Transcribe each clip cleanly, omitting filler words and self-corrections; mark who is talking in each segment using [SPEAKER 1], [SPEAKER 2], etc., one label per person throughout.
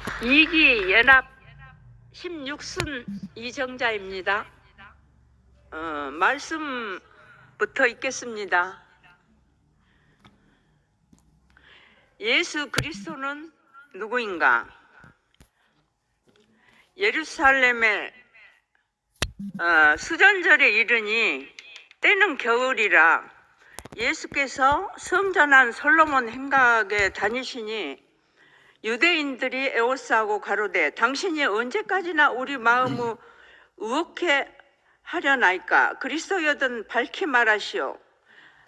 [SPEAKER 1] 2기 연합 16순 이정자입니다. 말씀부터 읽겠습니다. 예수 그리스도는 누구인가? 예루살렘에 수전절에 이르니 때는 겨울이라 예수께서 성전한 솔로몬 행각에 다니시니 유대인들이 에워싸고 가로되 당신이 언제까지나 우리 마음을 의혹해 하려나이까? 그리스도여든 밝히 말하시오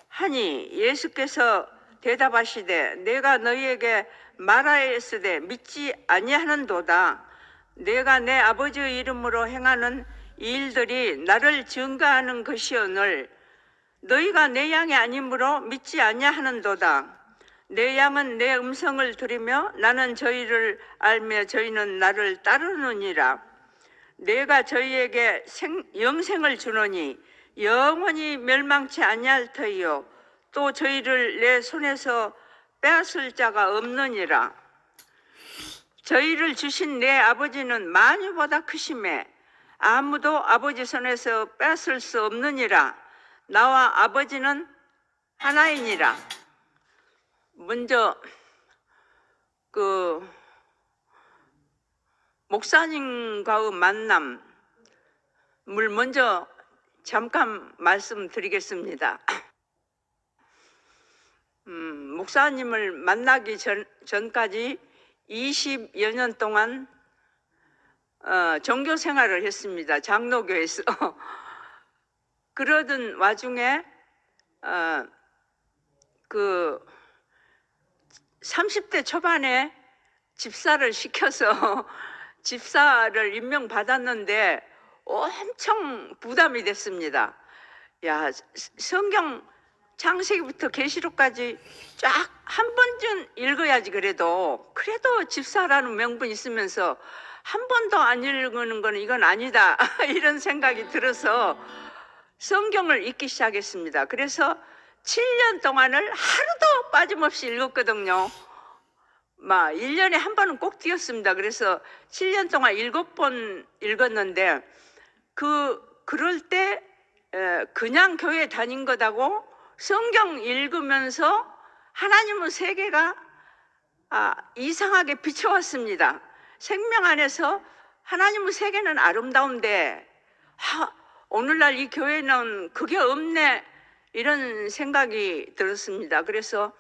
[SPEAKER 1] 하니 예수께서 대답하시되 내가 너희에게 말하였으되 믿지 아니하는도다. 내가 내 아버지의 이름으로 행하는 이 일들이 나를 증거하는 것이오늘 너희가 내 양이 아니므로 믿지 아니하는도다. 내 양은 내 음성을 들으며 나는 저희를 알며 저희는 나를 따르느니라. 내가 저희에게 영생을 주노니 영원히 멸망치 아니할 터이요 또 저희를 내 손에서 빼앗을 자가 없느니라. 저희를 주신 내 아버지는 만유보다 크심에 아무도 아버지 손에서 빼앗을 수 없느니라. 나와 아버지는 하나이니라. 먼저 목사님과의 만남을 먼저 잠깐 말씀드리겠습니다. 목사님을 만나기 전까지 20여 년 동안 종교 생활을 했습니다. 장로교에서. 그러던 와중에 30대 초반에 집사를 시켜서 집사를 임명받았는데 엄청 부담이 됐습니다. 야, 성경 창세기부터 계시록까지 쫙 한 번쯤 읽어야지. 그래도 집사라는 명분이 있으면서 한 번도 안 읽는 건 이건 아니다 이런 생각이 들어서 성경을 읽기 시작했습니다. 그래서 7년 동안을 하루도 빠짐없이 읽었거든요. 1년에 한 번은 꼭 뛰었습니다. 그래서 7년 동안 7번 읽었는데 그럴 때 그냥 교회 다닌 것하고 성경 읽으면서 하나님의 세계가 이상하게 비춰왔습니다. 생명 안에서 하나님의 세계는 아름다운데 오늘날 이 교회는 그게 없네 이런 생각이 들었습니다. 그래서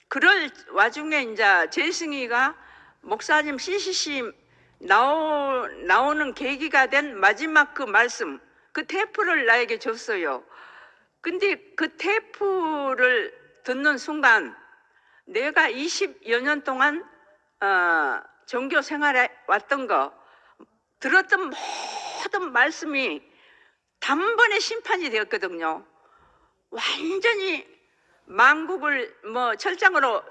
[SPEAKER 1] 그럴 와중에 이제 재승이가 목사님 CCC 나오는 계기가 된 마지막 그 말씀, 그 테이프를 나에게 줬어요. 근데 그 테이프를 듣는 순간 내가 20여 년 동안 종교 생활에 왔던 거 들었던 모든 말씀이 단번에 심판이 되었거든요. 완전히 만국을 철장으로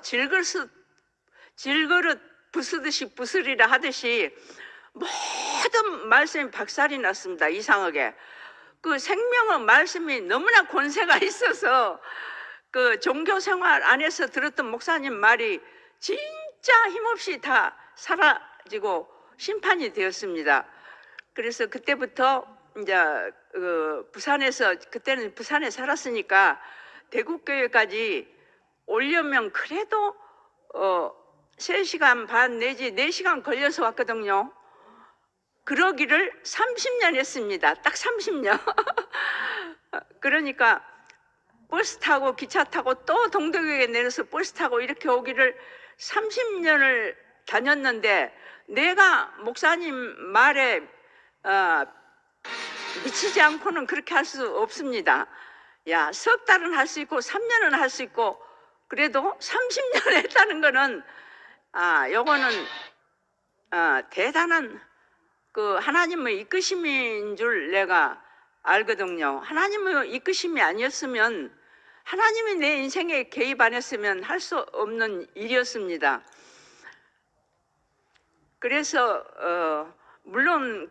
[SPEAKER 1] 질그릇 부수듯이 부수리라 하듯이 모든 말씀이 박살이 났습니다. 이상하게 그 생명의 말씀이 너무나 권세가 있어서 그 종교 생활 안에서 들었던 목사님 말이 진짜 힘없이 다 사라지고 심판이 되었습니다. 그래서 그때부터 이제 부산에서 그때는 부산에 살았으니까 대구교회까지 오려면 그래도 3시간 반 내지 4시간 걸려서 왔거든요. 그러기를 30년 했습니다. 딱 30년. 그러니까 버스 타고 기차 타고 또 동덕역에 내려서 버스 타고 이렇게 오기를 30년을 다녔는데 내가 목사님 말에 미치지 않고는 그렇게 할 수 없습니다. 야, 석 달은 할 수 있고 3년은 할 수 있고 그래도 30년 했다는 거는 요거는 대단한 그 하나님의 이끄심인 줄 내가 알거든요. 하나님의 이끄심이 아니었으면 하나님이 내 인생에 개입 안 했으면 할 수 없는 일이었습니다. 그래서 물론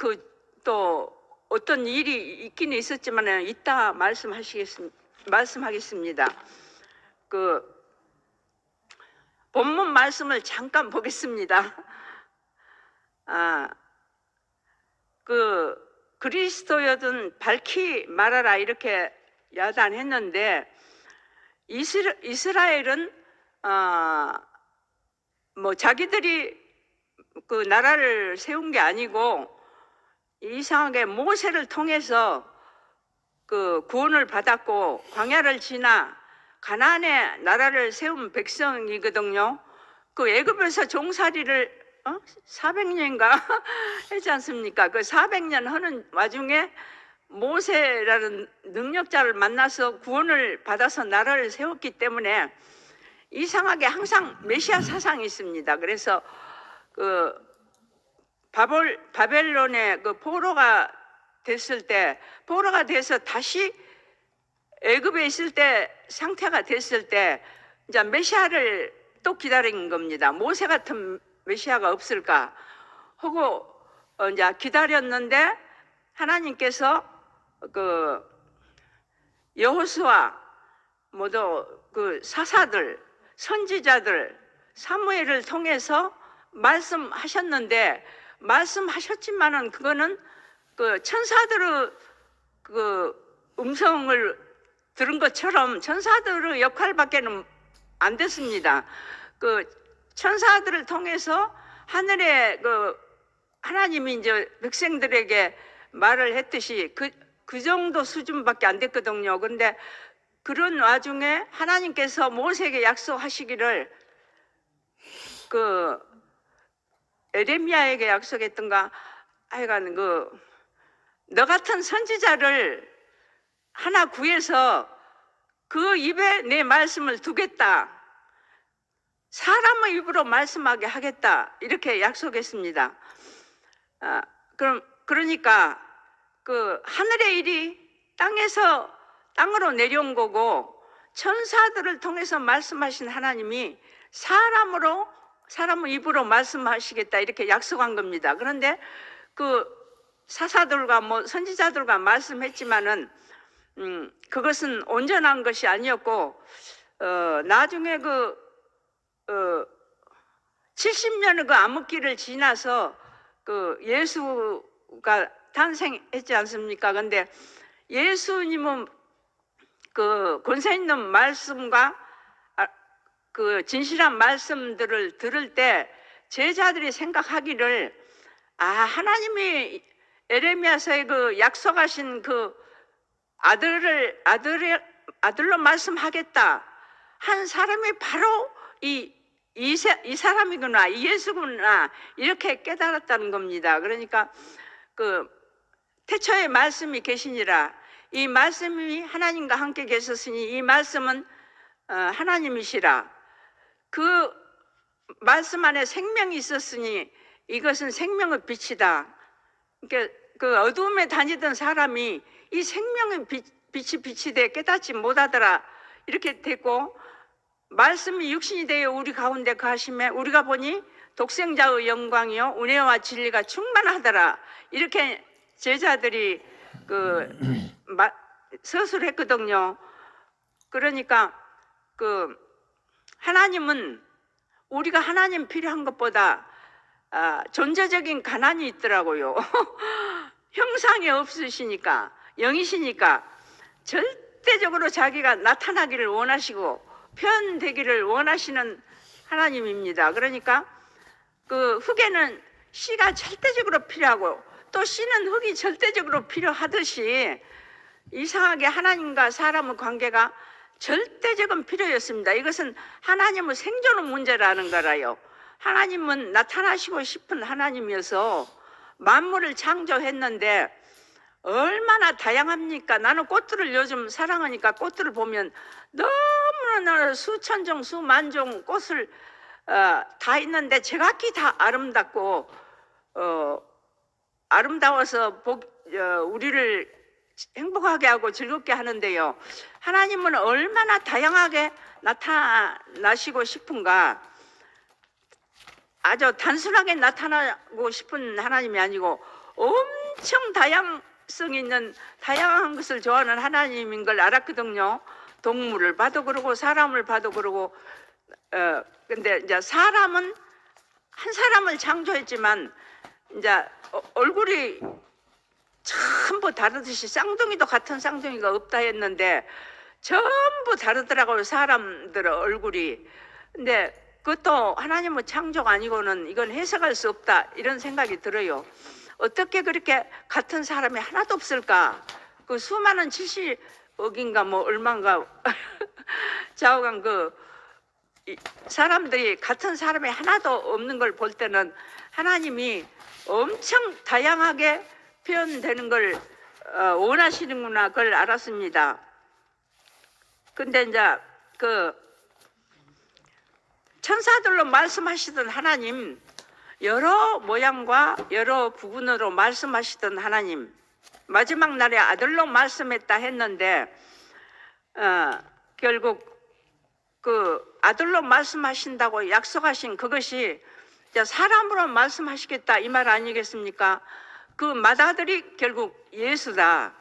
[SPEAKER 1] 또 어떤 일이 있기는 있었지만 이따 말씀하겠습니다. 본문 말씀을 잠깐 보겠습니다. 그리스도여든 밝히 말하라 이렇게 야단했는데, 이스라엘은 뭐 자기들이 그 나라를 세운 게 아니고 이상하게 모세를 통해서 그 구원을 받았고 광야를 지나 가나안의 나라를 세운 백성이거든요. 그 애굽에서 종살이를 400년인가 했지 않습니까? 그 400년 하는 와중에 모세라는 능력자를 만나서 구원을 받아서 나라를 세웠기 때문에 이상하게 항상 메시아 사상이 있습니다. 그래서 그 바벨론의 그 포로가 됐을 때, 포로가 돼서 다시 애굽에 있을 때 상태가 됐을 때 이제 메시아를 또 기다린 겁니다. 모세 같은 메시아가 없을까 하고 이제 기다렸는데, 하나님께서 그 여호수아 모두 그 사사들, 선지자들, 사무엘을 통해서 말씀하셨는데, 말씀하셨지만은 그거는 그 천사들의 그 음성을 들은 것처럼 천사들의 역할밖에는 안 됐습니다. 그 천사들을 통해서 하늘의 그 하나님이 이제 백성들에게 말을 했듯이 그 정도 수준밖에 안 됐거든요. 그런데 그런 와중에 하나님께서 모세에게 약속하시기를, 그 에레미야에게 약속했던가 하여간 너 같은 선지자를 하나 구해서 그 입에 내 말씀을 두겠다, 사람의 입으로 말씀하게 하겠다, 이렇게 약속했습니다. 그러니까 그 하늘의 일이 땅으로 내려온 거고, 천사들을 통해서 말씀하신 하나님이 사람의 입으로 말씀하시겠다 이렇게 약속한 겁니다. 그런데 그 사사들과 뭐 선지자들과 말씀했지만은 그것은 온전한 것이 아니었고, 나중에 70년의 그 암흑기를 지나서 그 예수가 탄생했지 않습니까? 근데 예수님은 그 권세 있는 말씀과 그 진실한 말씀들을 들을 때 제자들이 생각하기를, 하나님이 에레미야서에 그 약속하신 그 아들로 말씀하겠다 한 사람이 바로 이 사람이구나, 이 예수구나, 이렇게 깨달았다는 겁니다. 그러니까 그 태초에 말씀이 계시니라, 이 말씀이 하나님과 함께 계셨으니 이 말씀은 하나님이시라, 그 말씀 안에 생명이 있었으니 이것은 생명의 빛이다. 그러니까 그 어두움에 다니던 사람이 이 생명의 빛이 돼 깨닫지 못하더라, 이렇게 됐고, 말씀이 육신이 되어 우리 가운데 거하심에 우리가 보니 독생자의 영광이요 은혜와 진리가 충만하더라, 이렇게 제자들이 서술했거든요. 그러니까 그 하나님은 우리가 하나님 필요한 것보다 존재적인 가난이 있더라고요. 형상이 없으시니까, 영이시니까 절대적으로 자기가 나타나기를 원하시고 표현되기를 원하시는 하나님입니다. 그러니까 그 흙에는 씨가 절대적으로 필요하고 또 씨는 흙이 절대적으로 필요하듯이, 이상하게 하나님과 사람의 관계가 절대적인 필요였습니다. 이것은 하나님의 생존의 문제라는 거라요. 하나님은 나타나시고 싶은 하나님이어서 만물을 창조했는데 얼마나 다양합니까? 나는 꽃들을 요즘 사랑하니까 꽃들을 보면 너무나 수천 종 수만 종 꽃을 다 있는데 제각기 다 아름답고 아름다워서 우리를 행복하게 하고 즐겁게 하는데요, 하나님은 얼마나 다양하게 나타나시고 싶은가. 아주 단순하게 나타나고 싶은 하나님이 아니고 엄청 다양성 있는, 다양한 것을 좋아하는 하나님인 걸 알았거든요. 동물을 봐도 그러고 사람을 봐도 그러고 근데 이제 사람은 한 사람을 창조했지만 이제 얼굴이 전부 다르듯이 쌍둥이도 같은 쌍둥이가 없다 했는데 전부 다르더라고요. 사람들의 얼굴이. 근데 그것도 하나님의 창조가 아니고는 이건 해석할 수 없다 이런 생각이 들어요. 어떻게 그렇게 같은 사람이 하나도 없을까? 그 수많은 70억인가 뭐 얼마인가 좌우간 사람들이 같은 사람이 하나도 없는 걸 볼 때는 하나님이 엄청 다양하게 표현되는 걸 원하시는구나 그걸 알았습니다. 근데 이제 천사들로 말씀하시던 하나님, 여러 모양과 여러 부분으로 말씀하시던 하나님, 마지막 날에 아들로 말씀했다 했는데 결국 아들로 말씀하신다고 약속하신 그것이 사람으로 말씀하시겠다 이 말 아니겠습니까? 그 맏아들이 결국 예수다.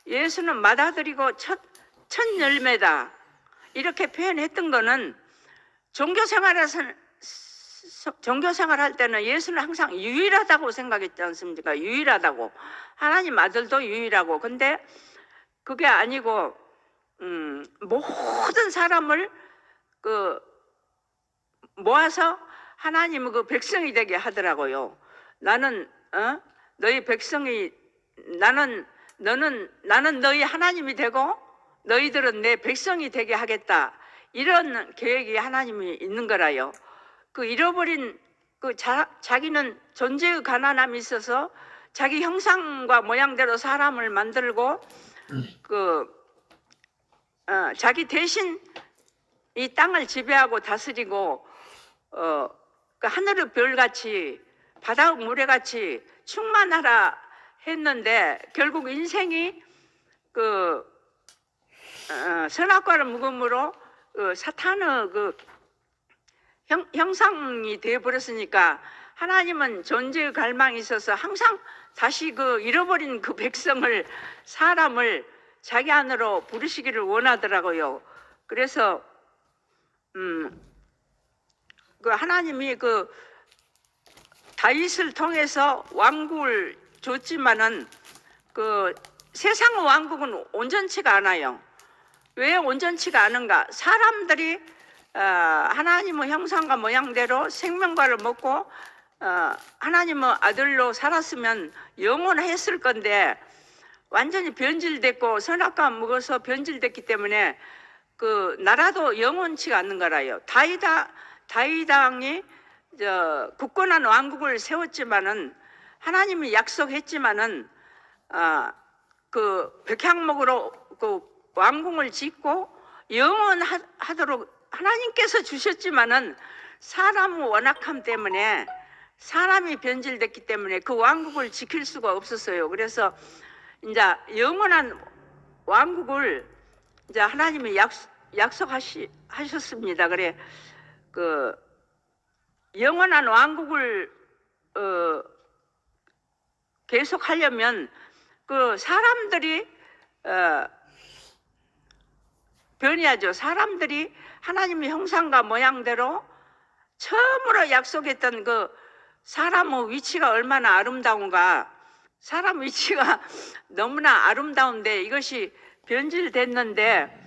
[SPEAKER 1] 예수는 맏아들이고 첫 열매다. 이렇게 표현했던 거는 종교 생활할 때는 예수는 항상 유일하다고 생각했지 않습니까? 유일하다고. 하나님 아들도 유일하고. 근데 그게 아니고 모든 사람을 모아서 하나님의 그 백성이 되게 하더라고요. 나는 너희 백성이 나는 너희 하나님이 되고 너희들은 내 백성이 되게 하겠다. 이런 계획이 하나님이 있는 거라요. 잃어버린 자기는 존재의 가난함이 있어서 자기 형상과 모양대로 사람을 만들고 자기 대신 이 땅을 지배하고 다스리고 하늘의 별같이 바다의 모래같이 충만하라 했는데 결국 인생이 선악과를 먹음으로 사탄의 형상이 되어버렸으니까 하나님은 존재의 갈망이 있어서 항상 다시 잃어버린 백성을 사람을 자기 안으로 부르시기를 원하더라고요. 그래서 하나님이 다윗을 통해서 왕국을 줬지만은 세상의 왕국은 온전치가 않아요. 왜 온전치가 않은가? 사람들이 하나님의 형상과 모양대로 생명과를 먹고 하나님의 아들로 살았으면 영원했을 건데 완전히 변질됐고 선악과 먹어서 변질됐기 때문에 나라도 영원치가 않는 거라요. 다윗 왕이 굳건한 왕국을 세웠지만은 하나님이 약속했지만은 백향목으로 왕궁을 짓고 영원하도록 하나님께서 주셨지만은 사람의 완악함 때문에 사람이 변질됐기 때문에 그 왕국을 지킬 수가 없었어요. 그래서 이제 영원한 왕국을 이제 하나님이 약속하셨습니다. 그래 영원한 왕국을 계속하려면 사람들이 변해야죠. 사람들이 하나님의 형상과 모양대로 처음으로 약속했던 사람의 위치가 얼마나 아름다운가. 사람 위치가 너무나 아름다운데 이것이 변질됐는데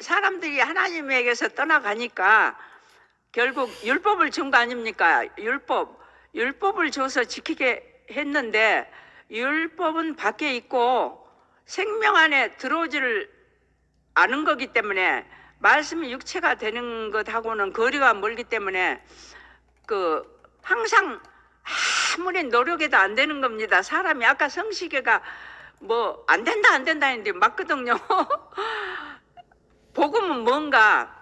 [SPEAKER 1] 사람들이 하나님에게서 떠나가니까 결국 율법을 준 거 아닙니까? 율법을 줘서 지키게 했는데 율법은 밖에 있고 생명 안에 들어오지를 않은 거기 때문에 말씀이 육체가 되는 것하고는 거리가 멀기 때문에 항상 아무리 노력해도 안 되는 겁니다. 사람이 아까 성시계가 뭐 안 된다 했는데 맞거든요. 복음은 뭔가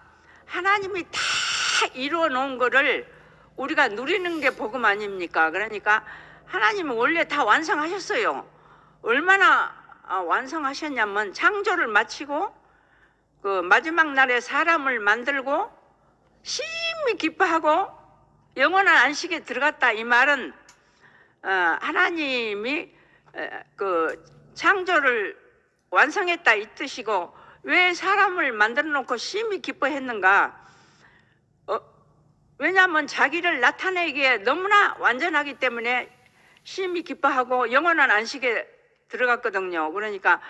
[SPEAKER 1] 하나님이 다 이루어 놓은 거를 우리가 누리는 게 복음 아닙니까? 그러니까 하나님은 원래 다 완성하셨어요. 얼마나 완성하셨냐면 창조를 마치고 마지막 날에 사람을 만들고 심히 기뻐하고 영원한 안식에 들어갔다. 이 말은 하나님이 창조를 완성했다 이 뜻이고 왜 사람을 만들어 놓고 심히 기뻐했는가? 왜냐하면 자기를 나타내기에 너무나 완전하기 때문에 심히 기뻐하고 영원한 안식에 들어갔거든요. 그러니까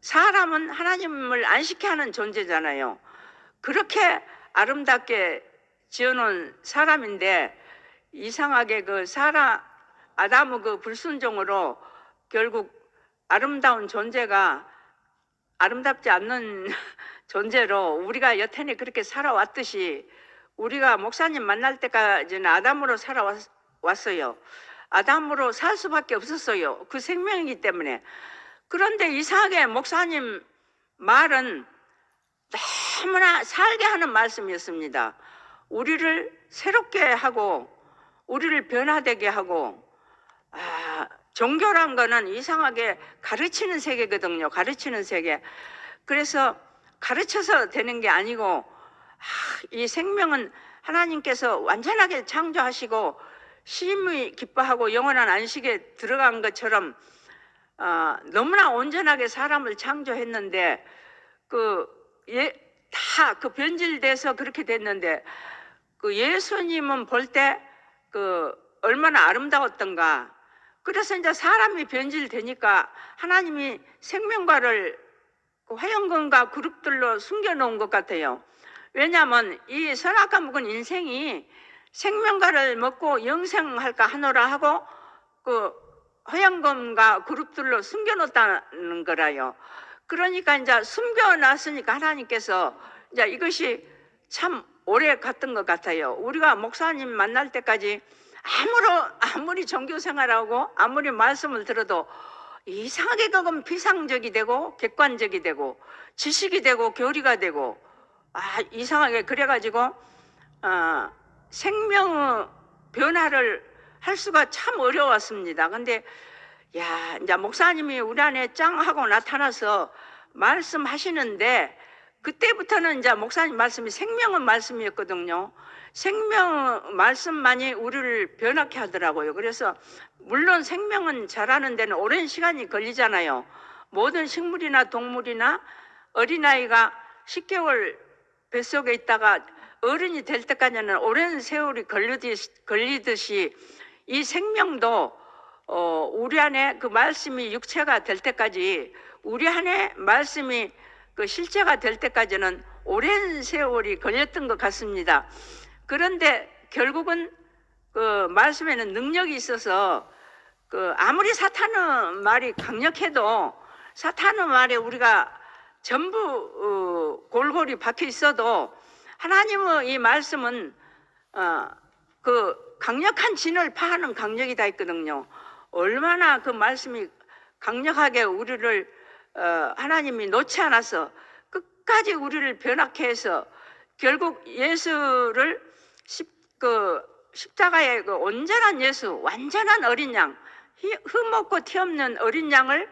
[SPEAKER 1] 사람은 하나님을 안식케 하는 존재잖아요. 그렇게 아름답게 지어놓은 사람인데 이상하게 그 아담의 그 불순종으로 결국 아름다운 존재가 아름답지 않는 존재로 우리가 여태는 그렇게 살아왔듯이 우리가 목사님 만날 때까지는 아담으로 살아왔어요. 아담으로 살 수밖에 없었어요. 그 생명이기 때문에. 그런데 이상하게 목사님 말은 너무나 살게 하는 말씀이었습니다. 우리를 새롭게 하고 우리를 변화되게 하고 종교란 거는 이상하게 가르치는 세계거든요. 가르치는 세계. 그래서 가르쳐서 되는 게 아니고 이 생명은 하나님께서 완전하게 창조하시고 심히 기뻐하고 영원한 안식에 들어간 것처럼 너무나 온전하게 사람을 창조했는데 다 그 변질돼서 그렇게 됐는데 그 예수님은 볼 때 얼마나 아름다웠던가. 그래서 이제 사람이 변질되니까 하나님이 생명과를 화영금과 그룹들로 숨겨놓은 것 같아요. 왜냐하면 이 선악과 묵은 인생이 생명과를 먹고 영생할까 하노라 하고 화영금과 그룹들로 숨겨놓았다는 거라요. 그러니까 이제 숨겨놨으니까 하나님께서 이제 이것이 참 오래 갔던 것 같아요. 우리가 목사님 만날 때까지 아무리 종교 생활하고 아무리 말씀을 들어도 이상하게 그건 비상적이 되고 객관적이 되고 지식이 되고 교리가 되고 이상하게 그래가지고 생명의 변화를 할 수가 참 어려웠습니다. 근데 이제 목사님이 우리 안에 짱 하고 나타나서 말씀하시는데 그때부터는 이제 목사님 말씀이 생명의 말씀이었거든요. 생명 말씀만이 우리를 변하게 하더라고요. 그래서 물론 생명은 자라는 데는 오랜 시간이 걸리잖아요. 모든 식물이나 동물이나 어린아이가 10개월 뱃속에 있다가 어른이 될 때까지는 오랜 세월이 걸리듯이 이 생명도 우리 안에 그 말씀이 육체가 될 때까지 우리 안에 말씀이 그 실체가 될 때까지는 오랜 세월이 걸렸던 것 같습니다. 그런데 결국은 그 말씀에는 능력이 있어서 아무리 사탄의 말이 강력해도 사탄의 말에 우리가 전부 골골이 박혀 있어도 하나님의 이 말씀은 그 강력한 진을 파하는 강력이 다 있거든요. 얼마나 그 말씀이 강력하게 우리를 하나님이 놓지 않아서 끝까지 우리를 변하게 해서 결국 예수를 십자가의 그 온전한 예수, 완전한 어린 양, 흠없고 티없는 어린 양을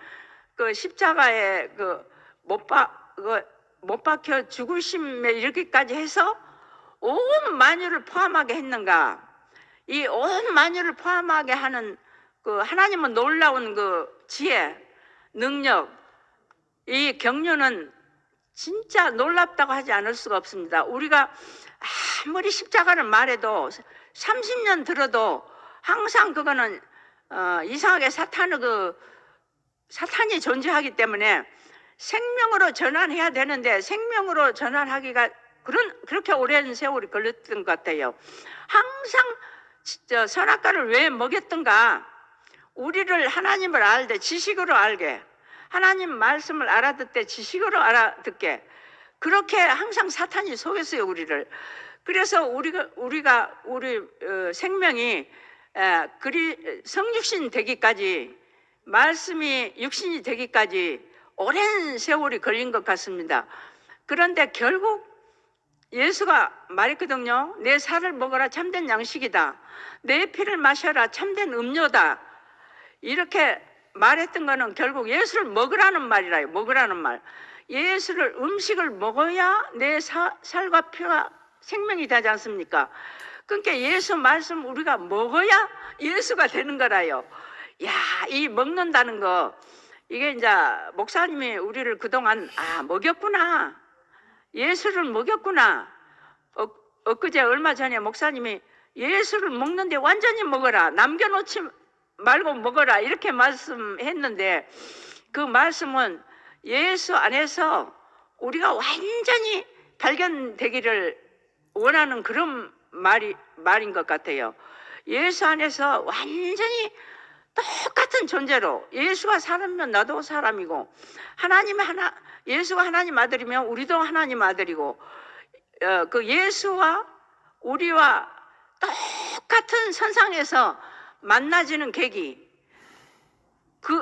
[SPEAKER 1] 그 십자가에 못 박혀 죽으심에 이르기까지 해서 온 만유를 포함하게 했는가? 이 온 만유를 포함하게 하는 그 하나님은 놀라운 그 지혜, 능력, 이 경륜은 진짜 놀랍다고 하지 않을 수가 없습니다. 우리가 아무리 십자가를 말해도 30년 들어도 항상 그거는 이상하게 사탄이 존재하기 때문에 생명으로 전환해야 되는데 생명으로 전환하기가 그렇게 오랜 세월이 걸렸던 것 같아요. 항상 선악과를 왜 먹였던가? 우리를 하나님을 알되 지식으로 알게, 하나님 말씀을 알아듣되 지식으로 알아듣게, 그렇게 항상 사탄이 속였어요 우리를. 그래서 우리 생명이 성육신 되기까지, 말씀이 육신이 되기까지 오랜 세월이 걸린 것 같습니다. 그런데 결국 예수가 말했거든요. 내 살을 먹어라 참된 양식이다, 내 피를 마셔라 참된 음료다, 이렇게 말했던 거는 결국 예수를 먹으라는 말이라요. 먹으라는 말. 예수를 음식을 먹어야 내 살과 피와 생명이 되지 않습니까? 그러니까 예수 말씀 우리가 먹어야 예수가 되는 거라요. 이 먹는다는 거, 이게 이제 목사님이 우리를 그동안 먹였구나, 예수를 먹였구나, 엊그제 얼마 전에 목사님이 예수를 먹는데 완전히 먹어라, 남겨놓지 말고 먹어라, 이렇게 말씀했는데, 그 말씀은 예수 안에서 우리가 완전히 발견되기를 원하는 그런 말인 것 같아요. 예수 안에서 완전히 똑같은 존재로, 예수가 사람이면 나도 사람이고, 예수가 하나님 아들이면 우리도 하나님 아들이고, 그 예수와 우리와 똑같은 선상에서 만나지는 계기,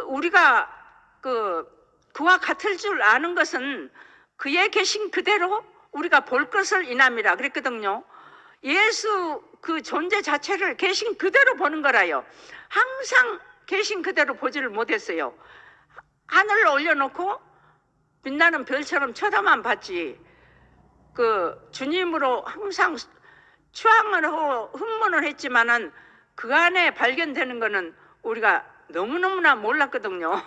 [SPEAKER 1] 우리가 그와 같을 줄 아는 것은 그의 계신 그대로 우리가 볼 것을 인함이라 그랬거든요. 예수 그 존재 자체를 계신 그대로 보는 거라요. 항상 계신 그대로 보지를 못했어요. 하늘을 올려놓고 빛나는 별처럼 쳐다만 봤지, 그 주님으로 항상 추앙을 하고 흥분을 했지만은 그 안에 발견되는 거는 우리가 너무너무나 몰랐거든요.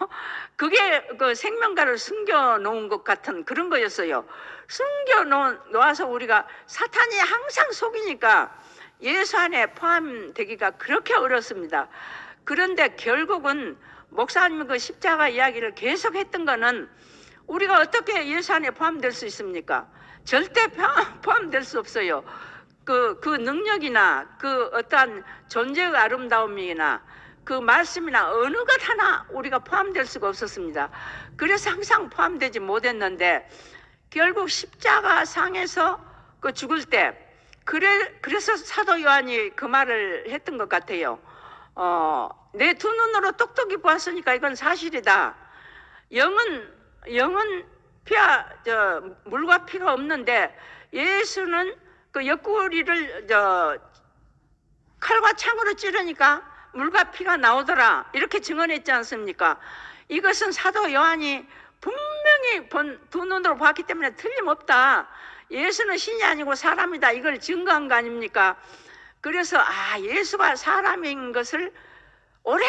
[SPEAKER 1] 그게 그 생명가를 숨겨 놓은 것 같은 그런 거였어요. 숨겨 놓아서 우리가, 사탄이 항상 속이니까 예수 안에 포함되기가 그렇게 어렵습니다. 그런데 결국은 목사님 그 십자가 이야기를 계속 했던 거는, 우리가 어떻게 예수 안에 포함될 수 있습니까? 절대 포함될 수 없어요. 그 능력이나 그 어떠한 존재의 아름다움이나 그 말씀이나 어느 것 하나 우리가 포함될 수가 없었습니다. 그래서 항상 포함되지 못했는데, 결국 십자가 상에서 그 죽을 때, 그래서 사도 요한이 그 말을 했던 것 같아요. 내 두 눈으로 똑똑히 보았으니까 이건 사실이다. 영은 물과 피가 없는데, 예수는 그 옆구리를 칼과 창으로 찌르니까 물과 피가 나오더라, 이렇게 증언했지 않습니까? 이것은 사도 요한이 분명히 두 눈으로 봤기 때문에 틀림없다, 예수는 신이 아니고 사람이다, 이걸 증거한 거 아닙니까? 그래서 예수가 사람인 것을 오랜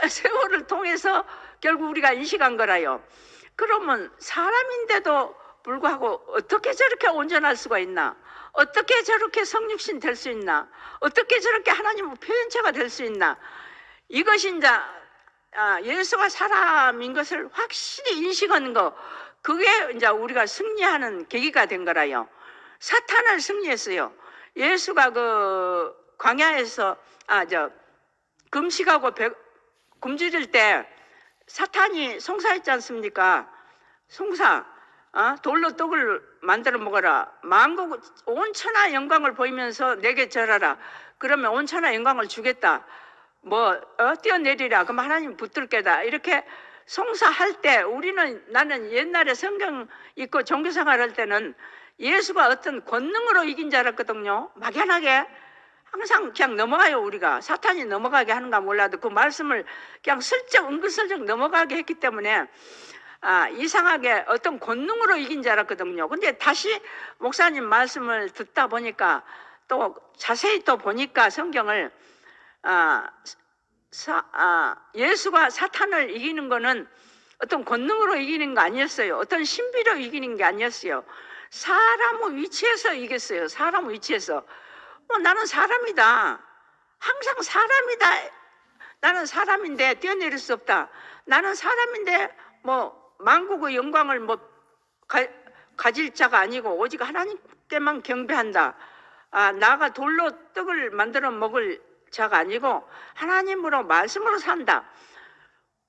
[SPEAKER 1] 세월을 통해서 결국 우리가 인식한 거라요. 그러면 사람인데도 불구하고 어떻게 저렇게 온전할 수가 있나? 어떻게 저렇게 성육신 될 수 있나? 어떻게 저렇게 하나님의 표현체가 될 수 있나? 이것이 이제 예수가 사람인 것을 확실히 인식하는 거, 그게 이제 우리가 승리하는 계기가 된 거라요. 사탄을 승리했어요. 예수가 그 광야에서 금식하고 굶주릴 때 사탄이 송사했지 않습니까? 송사, 돌로 떡을 만들어 먹어라, 만국 온 천하 영광을 보이면서 내게 절하라, 그러면 온 천하 영광을 주겠다, 뛰어내리라, 그럼 하나님 붙들 게다, 이렇게 송사할 때, 나는 옛날에 성경 읽고 종교생활 할 때는 예수가 어떤 권능으로 이긴 줄 알았거든요. 막연하게 항상 그냥 넘어가요. 우리가 사탄이 넘어가게 하는가 몰라도 그 말씀을 그냥 은근슬쩍 넘어가게 했기 때문에 이상하게 어떤 권능으로 이긴 줄 알았거든요. 근데 다시 목사님 말씀을 듣다 보니까, 또 자세히 또 보니까 성경을, 예수가 사탄을 이기는 거는 어떤 권능으로 이기는 거 아니었어요. 어떤 신비로 이기는 게 아니었어요. 사람의 위치에서 이겼어요. 사람의 위치에서. 나는 사람이다, 항상 사람이다, 나는 사람인데 뛰어내릴 수 없다, 나는 사람인데 만국의 영광을 가질 자가 아니고 오직 하나님께만 경배한다, 나가 돌로 떡을 만들어 먹을 자가 아니고 하나님으로 말씀으로 산다.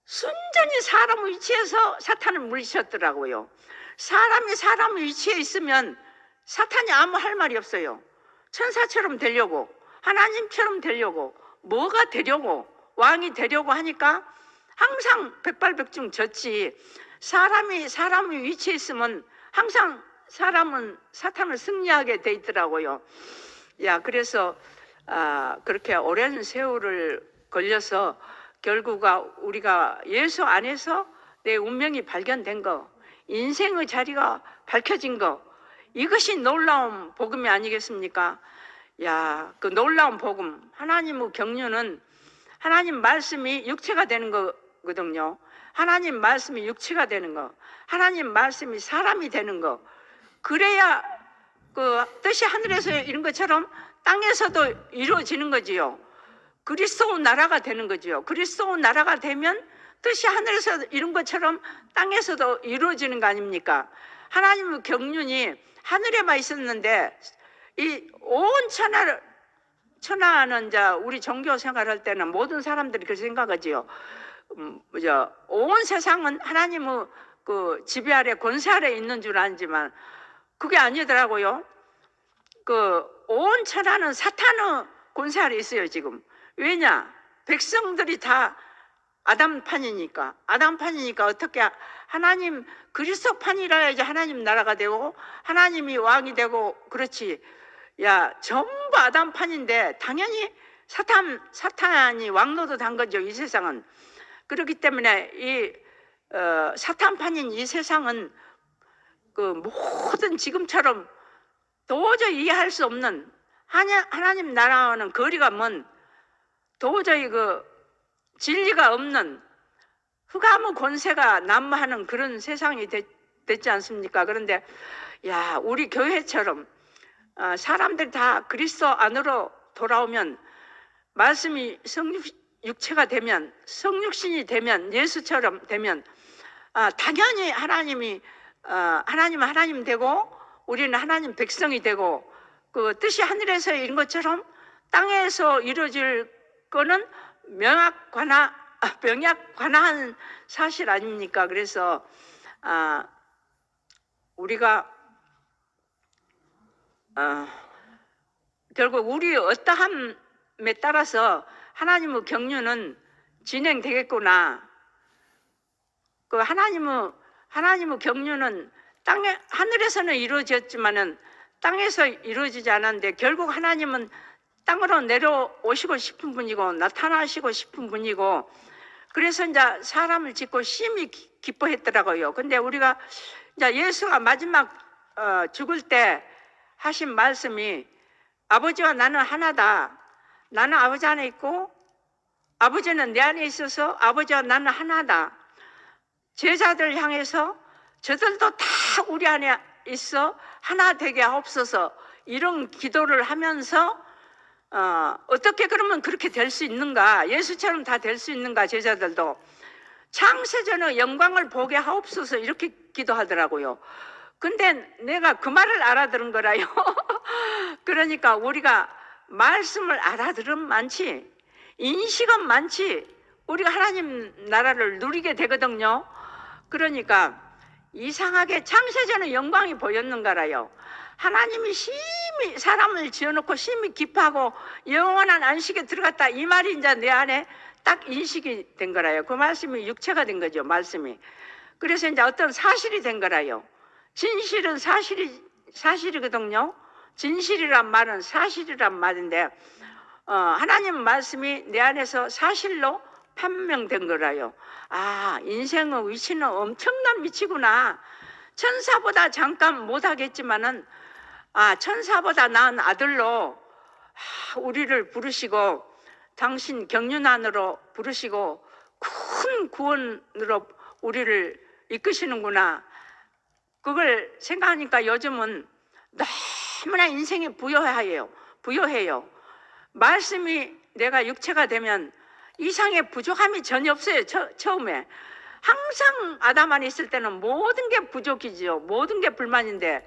[SPEAKER 1] 순전히 사람 위치에서 사탄을 물리쳤더라고요. 사람이 사람 위치에 있으면 사탄이 아무 할 말이 없어요. 천사처럼 되려고, 하나님처럼 되려고, 뭐가 되려고, 왕이 되려고 하니까 항상 백발백중 졌지. 사람이 사람의 위치에 있으면 항상 사람은 사탄을 승리하게 돼 있더라고요. 그래서 그렇게 오랜 세월을 걸려서 결국 우리가 예수 안에서 내 운명이 발견된 거, 인생의 자리가 밝혀진 거, 이것이 놀라운 복음이 아니겠습니까? 그 놀라운 복음, 하나님의 경륜은 하나님 말씀이 육체가 되는 거거든요. 하나님 말씀이 육체가 되는 거, 하나님 말씀이 사람이 되는 거, 그래야 그 뜻이 하늘에서 이런 것처럼 땅에서도 이루어지는 거지요. 그리스도 나라가 되는 거지요. 그리스도 나라가 되면 뜻이 하늘에서 이룬 것처럼 땅에서도 이루어지는 거 아닙니까? 하나님의 경륜이 하늘에만 있었는데 이 온 천하는 자 우리 종교 생활할 때는 모든 사람들이 그렇게 생각하지요. 온 세상은 하나님의 그 지배 아래 권세 아래 있는 줄 알지만 그게 아니더라고요. 그 온 천하는 사탄의 권세 아래 있어요 지금. 왜냐? 백성들이 다 아담판이니까 어떻게 하나님 그리스도판이라 이제 하나님 나라가 되고 하나님이 왕이 되고 그렇지. 야 전부 아담판인데 당연히 사탄이 왕노릇 한 거죠. 이 세상은. 그렇기 때문에 이 사탄판인 이 세상은 그 모든 지금처럼 도저히 이해할 수 없는 하나님 나라와는 거리가 먼 도저히 그 진리가 없는 흑암의 권세가 난무하는 그런 세상이 됐지 않습니까? 그런데 야 우리 교회처럼 사람들이 다 그리스도 안으로 돌아오면 말씀이 성육체가 되면 성육신이 되면 예수처럼 되면 당연히 하나님은 하나님 되고 우리는 하나님 백성이 되고 그 뜻이 하늘에서 이런 것처럼 땅에서 이루어질 거는 명약관화한 사실 아닙니까? 그래서 우리가 결국 우리 어떠함에 따라서 하나님의 경륜은 진행되겠구나. 그 하나님의 경륜은 하늘에서는 이루어졌지만은 땅에서 이루어지지 않았는데 결국 하나님은 땅으로 내려오시고 싶은 분이고 나타나시고 싶은 분이고 그래서 이제 사람을 짓고 심히 기뻐했더라고요. 근데 우리가 이제 예수가 마지막 죽을 때 하신 말씀이 아버지와 나는 하나다. 나는 아버지 안에 있고 아버지는 내 안에 있어서 아버지와 나는 하나다. 제자들 향해서 저들도 다 우리 안에 있어 하나 되게 하옵소서 이런 기도를 하면서 어떻게 그러면 그렇게 될 수 있는가? 예수처럼 다 될 수 있는가? 제자들도 창세전의 영광을 보게 하옵소서 이렇게 기도하더라고요. 근데 내가 그 말을 알아들은 거라요. 그러니까 우리가 말씀을 알아들으면 많지 인식은 많지 우리가 하나님 나라를 누리게 되거든요. 그러니까 이상하게 창세전의 영광이 보였는가라요. 하나님이 심히 사람을 지어놓고 심히 기뻐하고 영원한 안식에 들어갔다 이 말이 이제 내 안에 딱 인식이 된 거라요. 그 말씀이 육체가 된 거죠. 말씀이. 그래서 이제 어떤 사실이 된 거라요. 진실은 사실이거든요. 진실이란 말은 사실이란 말인데 하나님 말씀이 내 안에서 사실로 판명된 거라요. 인생의 위치는 엄청난 위치구나. 천사보다 잠깐 못하겠지만은 천사보다 나은 아들로 우리를 부르시고 당신 경륜 안으로 부르시고 큰 구원으로 우리를 이끄시는구나. 그걸 생각하니까 요즘은 너무나 인생이 부요해요. 말씀이 내가 육체가 되면 이상의 부족함이 전혀 없어요. 처음에 항상 아담 안에 있을 때는 모든 게 부족이지요. 모든 게 불만인데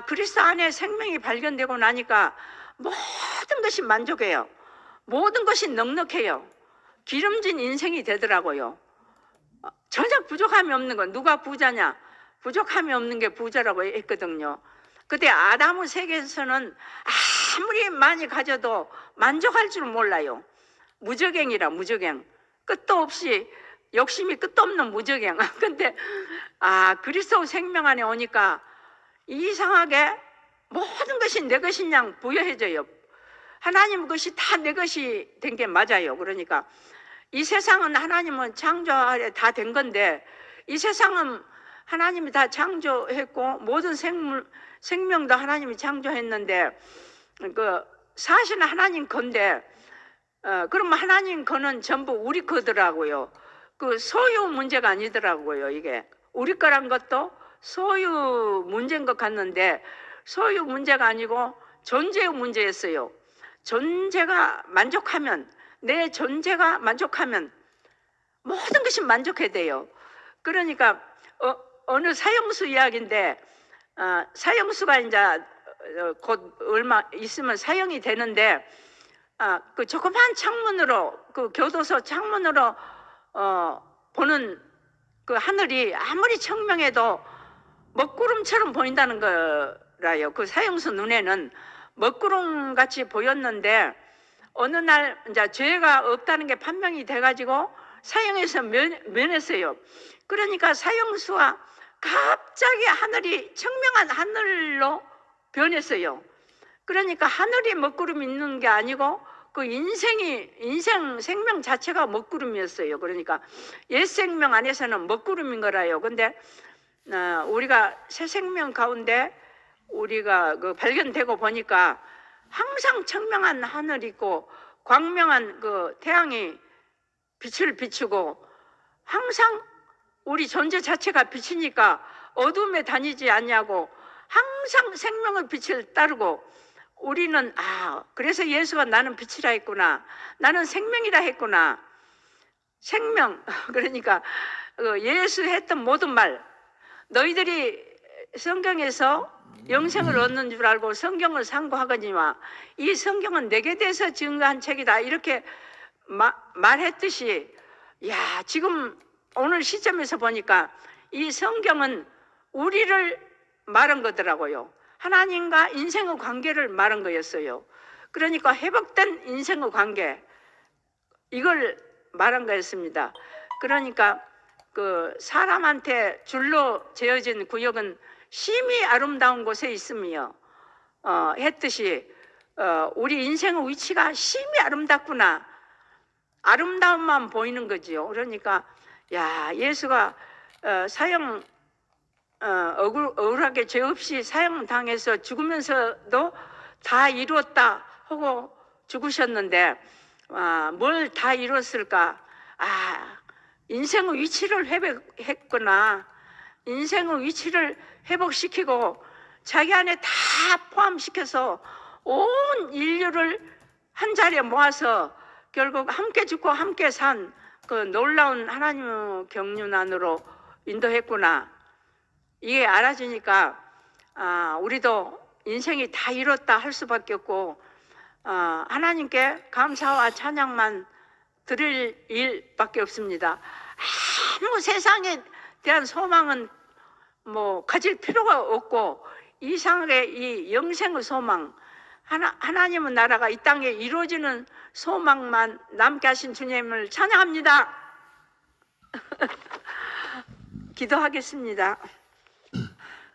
[SPEAKER 1] 그리스도 안에 생명이 발견되고 나니까 모든 것이 만족해요. 모든 것이 넉넉해요. 기름진 인생이 되더라고요. 전혀 부족함이 없는 건 누가 부자냐? 부족함이 없는 게 부자라고 했거든요. 그때 아담의 세계에서는 아무리 많이 가져도 만족할 줄 몰라요. 무적행이라 무적행. 끝도 없이 욕심이 끝도 없는 무적행. 근데 그리스도 생명 안에 오니까 이상하게 모든 것이 내 것인 양 부여해져요. 하나님 것이 다 내 것이 된 게 맞아요. 그러니까 이 세상은 하나님은 창조 아래 다 된 건데 이 세상은 하나님이 다 창조했고 모든 생명도 하나님이 창조했는데 그 사실은 하나님 건데 그러면 하나님 거는 전부 우리 거더라고요. 그 소유 문제가 아니더라고요. 이게 우리 거란 것도 소유 문제인 것 같는데 소유 문제가 아니고 존재의 문제였어요. 존재가 만족하면, 내 존재가 만족하면 모든 것이 만족해야 돼요. 그러니까 어느 사형수 이야기인데, 사형수가 이제 곧 얼마 있으면 사형이 되는데, 그 조그만 창문으로, 그 교도소 창문으로 보는 그 하늘이 아무리 청명해도 먹구름처럼 보인다는 거라요. 그 사형수 눈에는 먹구름 같이 보였는데, 어느 날 이제 죄가 없다는 게 판명이 돼가지고 사형에서 면했어요. 그러니까 사형수와 갑자기 하늘이 청명한 하늘로 변했어요. 그러니까 하늘이 먹구름이 있는 게 아니고 그 인생 생명 자체가 먹구름이었어요. 그러니까 옛 생명 안에서는 먹구름인 거라요. 근데 우리가 새 생명 가운데 우리가 그 발견되고 보니까 항상 청명한 하늘 있고 광명한 그 태양이 빛을 비추고, 항상 우리 존재 자체가 빛이니까 어둠에 다니지 않냐고, 항상 생명의 빛을 따르고, 우리는 그래서 예수가 나는 빛이라 했구나, 나는 생명이라 했구나. 생명, 그러니까 예수 했던 모든 말, 너희들이 성경에서 영생을 얻는 줄 알고 성경을 상고하거니와 이 성경은 내게 대해서 증거한 책이다, 이렇게 말했듯이, 지금 오늘 시점에서 보니까 이 성경은 우리를 말한 거더라고요. 하나님과 인생의 관계를 말한 거였어요. 그러니까 회복된 인생의 관계, 이걸 말한 거였습니다. 그러니까 그 사람한테 줄로 재어진 구역은 심히 아름다운 곳에 있으며 했듯이 우리 인생의 위치가 심히 아름답구나, 아름다움만 보이는 거지요. 그러니까 예수가 사형 억울하게 죄 없이 사형 당해서 죽으면서도 다 이루었다 하고 죽으셨는데, 뭘 다 이뤘을까? 인생의 위치를 회복했구나. 인생의 위치를 회복시키고 자기 안에 다 포함시켜서 온 인류를 한 자리에 모아서 결국 함께 죽고 함께 산 그 놀라운 하나님의 경륜 안으로 인도했구나. 이게 알아지니까 우리도 인생이 다 이뤘다 할 수밖에 없고, 하나님께 감사와 찬양만 드릴 일밖에 없습니다. 아무 세상에 대한 소망은 가질 필요가 없고, 이상하게 이 영생의 소망, 하나님의 나라가 이 땅에 이루어지는 소망만 남게 하신 주님을 찬양합니다. 기도하겠습니다.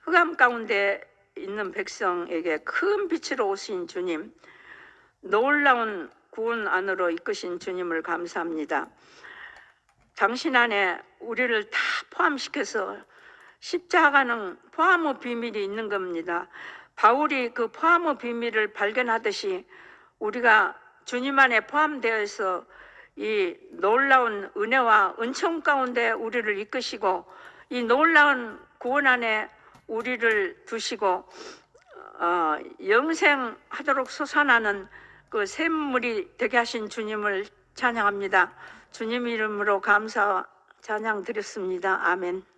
[SPEAKER 1] 흑암 가운데 있는 백성에게 큰 빛으로 오신 주님, 놀라운 구원 안으로 이끄신 주님을 감사합니다. 당신 안에 우리를 다 포함시켜서 십자가는 포함의 비밀이 있는 겁니다. 바울이 그 포함의 비밀을 발견하듯이 우리가 주님 안에 포함되어서 이 놀라운 은혜와 은총 가운데 우리를 이끄시고 이 놀라운 구원 안에 우리를 두시고 영생하도록 솟아나는 그 샘물이 되게 하신 주님을 찬양합니다. 주님 이름으로 감사 찬양 드렸습니다. 아멘.